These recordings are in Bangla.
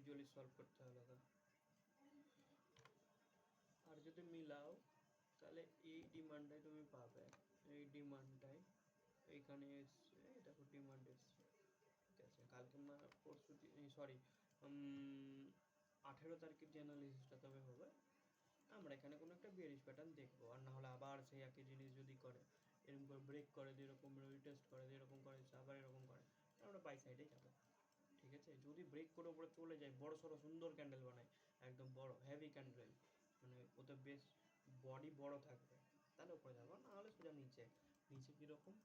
ইন্ডিভিজুয়ালি সলভ করতে হবে আলাদা। আর যদি মিলাও তাহলে এই ডিমান্ডটাই তুমি পাবে, এই ডিমান্ডটাই এইখানে এসছে, দেখো ডিমান্ড এসছে, ঠিক আছে। কালকে পরশু সরি 18 তারিখের যে অ্যানালিসিসটা তবে হবে, আমরা এখানে কোনো একটা বিয়ারিশ প্যাটার্ন দেখবো। আর না হলে আবার সেই একই জিনিস যদি করে, এরকম করে ব্রেক করে দিয়ে এরকম রিটেস্ট করে দিয়ে এরকম করে আবার এরকম করে, আমরা বাই সাইডে যাবো, ঠিক আছে। যদি ব্রেক করে উপরে চলে যায়, বড় সড়ো সুন্দর ক্যান্ডেল বানায়, একদম বড় হেভি ক্যান্ডেল, মানে ওতে বেশ বডি বড় থাকবে, তাহলে উপরে যাবো, না হলে সোজা নিচে। নিচে কীরকম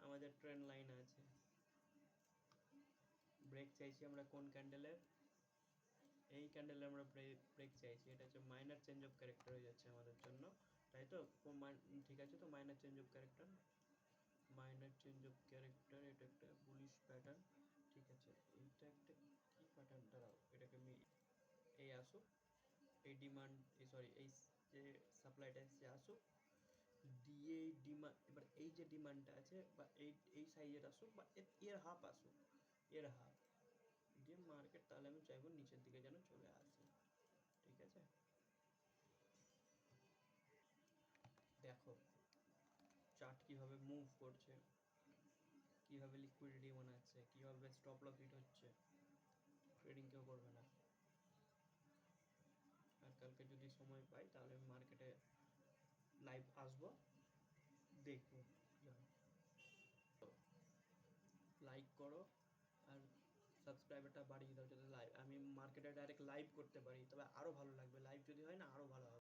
আমাদের ট্রেন্ড লাইন আছে, ব্রেক চাইছি আমরা কোন ক্যান্ডেলের, এই ক্যান্ডেলে আমরা ব্রেক চাইছি, এটা হচ্ছে মাইনার চেঞ্জ অফ ক্যারেক্টার হয়ে যাচ্ছে আমাদের জন্য, তাই তো। ঠিক আছে, তো minor change of character, minor change of character, এটা একটা বুলিশ প্যাটার্ন, ঠিক আছে। এইটা একটা কী প্যাটার্ন, দাঁড়াও এটাকে আমি এই আসুক, এই ডিমান্ড সরি এই যে সাপ্লাইটা এসছে আসুক, দিয়ে এই ডিমান্ড, এবার এই যে ডিমান্ডটা আছে বা এই সাইজের আসুক বা এর হাফ আসুক, এর হাফ দিয়ে মার্কেট, তাহলে আমি চাইবো নিচের দিকে যেন চলে আসে, ঠিক আছে। দেখো চার্ট কীভাবে মুভ করছে, কীভাবে লিকুইডিটি বানাচ্ছে, কীভাবে স্টপ লস হিট হচ্ছে, ট্রেডিং কেউ করবে না। আর কালকে যদি সময় পাই তাহলে আমি মার্কেটে লাইভ আসবো, দেখবো কী হয়। লাইক করো আর সাবস্ক্রাইবারটা বাড়িয়ে দাও, যাতে লাইভ আমি মার্কেটে ডাইরেক্ট লাইভ করতে পারি, তবে আরও ভালো লাগবে, লাইভ যদি হয় না আরও ভালো হবে।